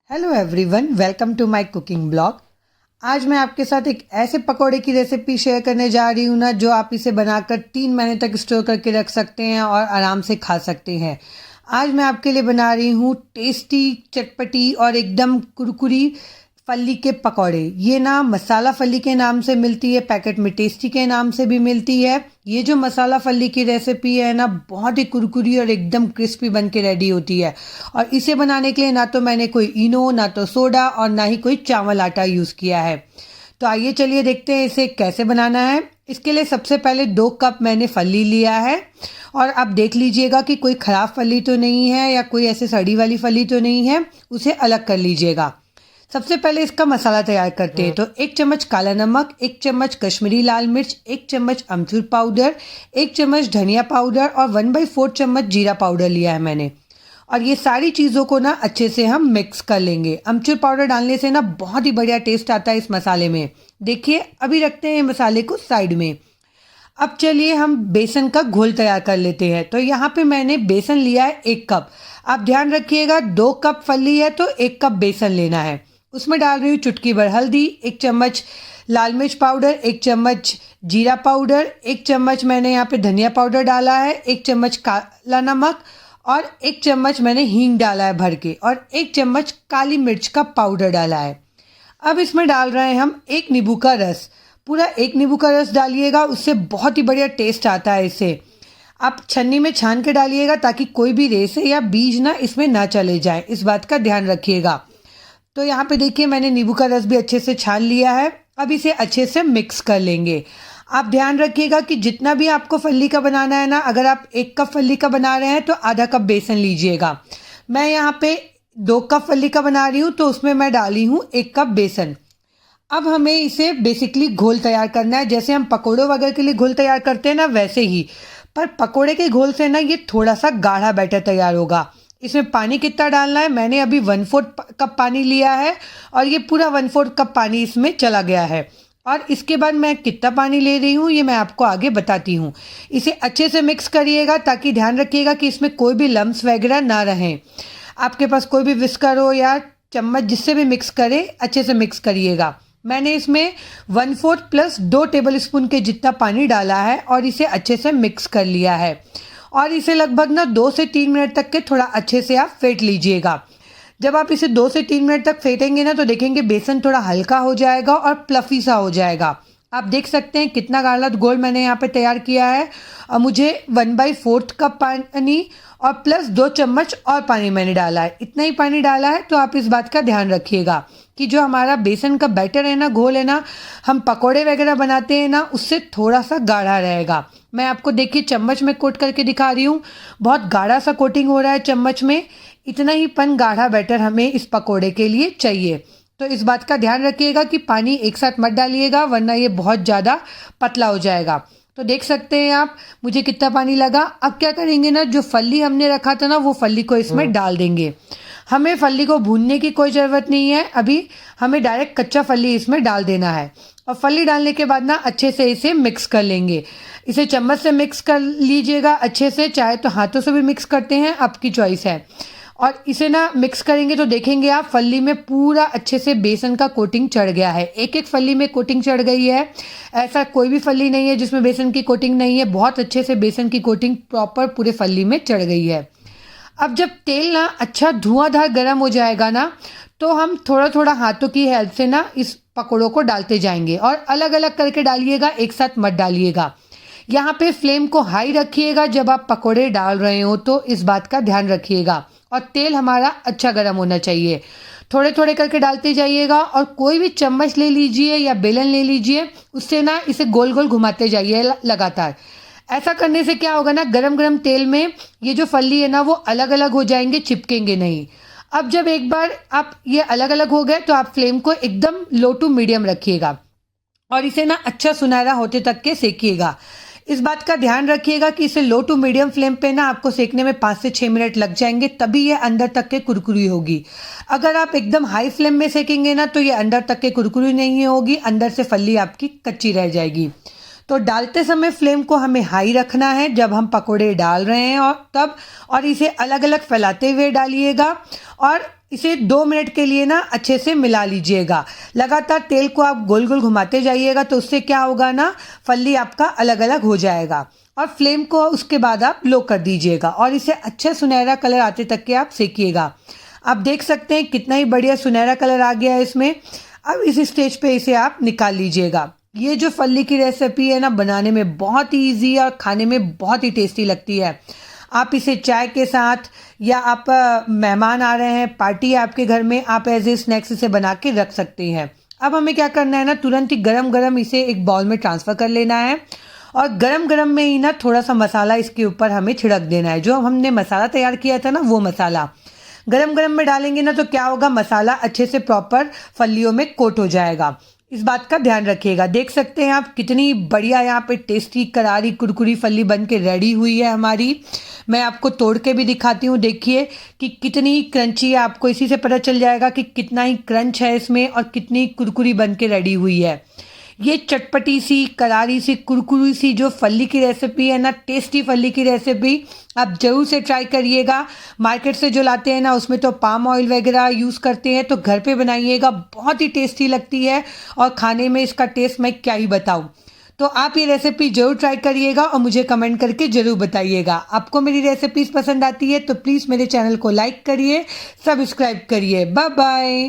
Hello everyone, welcome to my cooking blog. आज मैं आपके साथ एक ऐसे पकोड़े की रेसिपी शेयर करने जा रही हूँ ना, जो आप इसे बनाकर 3 महीने तक स्टोर करके रख सकते हैं और आराम से खा सकते हैं। आज मैं आपके लिए बना रही हूँ टेस्टी, चटपटी और एकदम कुरकुरी फली के पकौड़े। ये ना मसाला फली के नाम से मिलती है, पैकेट में टेस्टी के नाम से भी मिलती है। ये जो मसाला फली की रेसिपी है ना, बहुत ही कुरकुरी और एकदम क्रिस्पी बन के रेडी होती है। और इसे बनाने के लिए ना तो मैंने कोई इनो, ना तो सोडा और ना ही कोई चावल आटा यूज़ किया है। तो आइए चलिए देखते हैं इसे कैसे बनाना है। इसके लिए सबसे पहले 2 कप मैंने फली लिया है। और आप देख लीजिएगा कि कोई ख़राब फली तो नहीं है या कोई ऐसे सड़ी वाली फली तो नहीं है, उसे अलग कर लीजिएगा। सबसे पहले इसका मसाला तैयार करते हैं। तो 1 चम्मच काला नमक, 1 चम्मच कश्मीरी लाल मिर्च, 1 चम्मच अमचूर पाउडर, 1 चम्मच धनिया पाउडर और 1/4 चम्मच जीरा पाउडर लिया है मैंने। और ये सारी चीज़ों को ना अच्छे से हम मिक्स कर लेंगे। अमचूर पाउडर डालने से ना बहुत ही बढ़िया टेस्ट आता है इस मसाले में। देखिए, अभी रखते हैं मसाले को साइड में। अब चलिए हम बेसन का घोल तैयार कर लेते हैं। तो यहाँ पे मैंने बेसन लिया है 1 कप। आप ध्यान रखिएगा, 2 कप फली है तो 1 कप बेसन लेना है। उसमें डाल रही हूँ चुटकी भर हल्दी, 1 चम्मच लाल मिर्च पाउडर, 1 चम्मच जीरा पाउडर, 1 चम्मच मैंने यहाँ पे धनिया पाउडर डाला है, 1 चम्मच काला नमक और 1 चम्मच मैंने हींग डाला है भर के, और 1 चम्मच काली मिर्च का पाउडर डाला है। अब इसमें डाल रहे हैं हम 1 नींबू का रस। पूरा 1 नींबू का रस डालिएगा, उससे बहुत ही बढ़िया टेस्ट आता है इसे। आप छन्नी में छान के डालिएगा ताकि कोई भी रेसे या बीज ना इसमें ना चले जाए, इस बात का ध्यान रखिएगा। तो यहाँ पे देखिए, मैंने नींबू का रस भी अच्छे से छान लिया है। अब इसे अच्छे से मिक्स कर लेंगे। आप ध्यान रखिएगा कि जितना भी आपको फली का बनाना है ना, अगर आप 1 कप फली का बना रहे हैं तो आधा कप बेसन लीजिएगा। मैं यहाँ पे 2 कप फली का बना रही हूँ तो उसमें मैं डाली हूँ 1 कप बेसन। अब हमें इसे बेसिकली घोल तैयार करना है, जैसे हम पकौड़ों वगैरह के लिए घोल तैयार करते हैं ना, वैसे ही। पर पकौड़े के घोल से ना ये थोड़ा सा गाढ़ा बैटर तैयार होगा। इसमें पानी कितना डालना है, मैंने अभी 1/4 कप पानी लिया है और ये पूरा 1/4 कप पानी इसमें चला गया है। और इसके बाद मैं कितना पानी ले रही हूँ ये मैं आपको आगे बताती हूँ। इसे अच्छे से मिक्स करिएगा, ताकि ध्यान रखिएगा कि इसमें कोई भी लम्स वगैरह ना रहें। आपके पास कोई भी विस्कर हो या चम्मच, जिससे भी मिक्स करें, अच्छे से मिक्स करिएगा। मैंने इसमें 1/4 प्लस 2 टेबल स्पून के जितना पानी डाला है और इसे अच्छे से मिक्स कर लिया है। और इसे लगभग ना 2 से 3 मिनट तक के थोड़ा अच्छे से आप फेंट लीजिएगा। जब आप इसे 2 से 3 मिनट तक फेंटेंगे ना, तो देखेंगे बेसन थोड़ा हल्का हो जाएगा और प्लफी सा हो जाएगा। आप देख सकते हैं कितना गाढ़ा घोल मैंने यहाँ पे तैयार किया है। और मुझे 1/4 कप पानी और प्लस 2 चम्मच और पानी मैंने डाला है। इतना ही पानी डाला है। तो आप इस बात का ध्यान रखिएगा कि जो हमारा बेसन का बैटर है ना, घोल है ना, हम पकोड़े वगैरह बनाते हैं ना, उससे थोड़ा सा गाढ़ा रहेगा। मैं आपको देखिए चम्मच में कोट करके दिखा रही हूँ, बहुत गाढ़ा सा कोटिंग हो रहा है चम्मच में। इतना ही गाढ़ा बैटर हमें इस पकोड़े के लिए चाहिए। तो इस बात का ध्यान रखिएगा कि पानी एक साथ मत डालिएगा, वरना ये बहुत ज़्यादा पतला हो जाएगा। तो देख सकते हैं आप मुझे कितना पानी लगा। अब क्या करेंगे ना, जो फली हमने रखा था ना, वो फली को इसमें डाल देंगे। हमें फली को भूनने की कोई ज़रूरत नहीं है, अभी हमें डायरेक्ट कच्चा फली इसमें डाल देना है। और फली डालने के बाद ना अच्छे से इसे मिक्स कर लेंगे। इसे चम्मच से मिक्स कर लीजिएगा अच्छे से, चाहे तो हाथों से भी मिक्स करते हैं, आपकी चॉइस है। और इसे ना मिक्स करेंगे तो देखेंगे आप फली में पूरा अच्छे से बेसन का कोटिंग चढ़ गया है। एक एक फली में कोटिंग चढ़ गई है। ऐसा कोई भी फली नहीं है जिसमें बेसन की कोटिंग नहीं है। बहुत अच्छे से बेसन की कोटिंग प्रॉपर पूरे फली में चढ़ गई है। अब जब तेल ना अच्छा धुआंधार गर्म हो जाएगा ना, तो हम थोड़ा थोड़ा हाथों की हेल्प से ना इस पकौड़ों को डालते जाएंगे। और अलग अलग करके डालिएगा, एक साथ मत डालिएगा। यहाँ पे फ्लेम को हाई रखिएगा जब आप पकौड़े डाल रहे हो, तो इस बात का ध्यान रखिएगा। और तेल हमारा अच्छा गर्म होना चाहिए। थोड़े थोड़े करके डालते जाइएगा। और कोई भी चम्मच ले लीजिए या बेलन ले लीजिए, उससे ना इसे गोल गोल घुमाते जाइए लगातार। ऐसा करने से क्या होगा ना, गरम गरम तेल में ये जो फली है ना, वो अलग अलग हो जाएंगे, चिपकेंगे नहीं। अब जब एक बार आप ये अलग अलग हो गए, तो आप फ्लेम को एकदम लो टू मीडियम रखिएगा और इसे ना अच्छा सुनहरा होते तक के सेकिएगा। इस बात का ध्यान रखिएगा कि इसे लो टू मीडियम फ्लेम पे ना आपको सेकने में 5 से 6 मिनट लग जाएंगे, तभी ये अंदर तक के कुरकुरी होगी। अगर आप एकदम हाई फ्लेम में सेकेंगे ना, तो ये अंदर तक के कुरकुरी नहीं होगी, अंदर से फली आपकी कच्ची रह जाएगी। तो डालते समय फ्लेम को हमें हाई रखना है जब हम पकोड़े डाल रहे हैं, और तब और इसे अलग अलग फैलाते हुए डालिएगा। और इसे 2 मिनट के लिए ना अच्छे से मिला लीजिएगा। लगातार तेल को आप गोल गोल घुमाते जाइएगा तो उससे क्या होगा ना, फल्ली आपका अलग अलग हो जाएगा। और फ्लेम को उसके बाद आप लो कर दीजिएगा और इसे अच्छा सुनहरा कलर आते तक के आप सेकिएगा। आप देख सकते हैं कितना ही बढ़िया सुनहरा कलर आ गया है इसमें। अब इस स्टेज पे इसे आप निकाल लीजिएगा। ये जो फल्ली की रेसिपी है ना, बनाने में बहुत ही ईजी है और खाने में बहुत ही टेस्टी लगती है। आप इसे चाय के साथ या आप मेहमान आ रहे हैं, पार्टी है आपके घर में, आप एज ए स्नैक्स इसे बना के रख सकते हैं। अब हमें क्या करना है ना, तुरंत ही गरम गरम इसे एक बाउल में ट्रांसफ़र कर लेना है और गरम गरम में ही ना थोड़ा सा मसाला इसके ऊपर हमें छिड़क देना है। जो हमने मसाला तैयार किया था ना, वो मसाला गरम गरम में डालेंगे ना तो क्या होगा, मसाला अच्छे से प्रॉपर फल्लियों में कोट हो जाएगा। इस बात का ध्यान रखिएगा। देख सकते हैं आप कितनी बढ़िया यहाँ पे टेस्टी करारी कुरकुरी फल्ली बन के रेडी हुई है हमारी। मैं आपको तोड़ के भी दिखाती हूँ, देखिए कि कितनी क्रंची है। आपको इसी से पता चल जाएगा कि कितना ही क्रंच है इसमें और कितनी कुरकुरी बन के रेडी हुई है। ये चटपटी सी करारी सी कुरकुरी सी जो फल्ली की रेसिपी है ना, टेस्टी फल्ली की रेसिपी आप ज़रूर से ट्राई करिएगा। मार्केट से जो लाते हैं ना, उसमें तो पाम ऑयल वगैरह यूज़ करते हैं, तो घर पे बनाइएगा, बहुत ही टेस्टी लगती है और खाने में इसका टेस्ट मैं क्या ही बताऊँ। तो आप ये रेसिपी ज़रूर ट्राई करिएगा और मुझे कमेंट करके ज़रूर बताइएगा। आपको मेरी रेसिपीज़ पसंद आती है तो प्लीज़ मेरे चैनल को लाइक करिए, सब्सक्राइब करिए। Bye bye.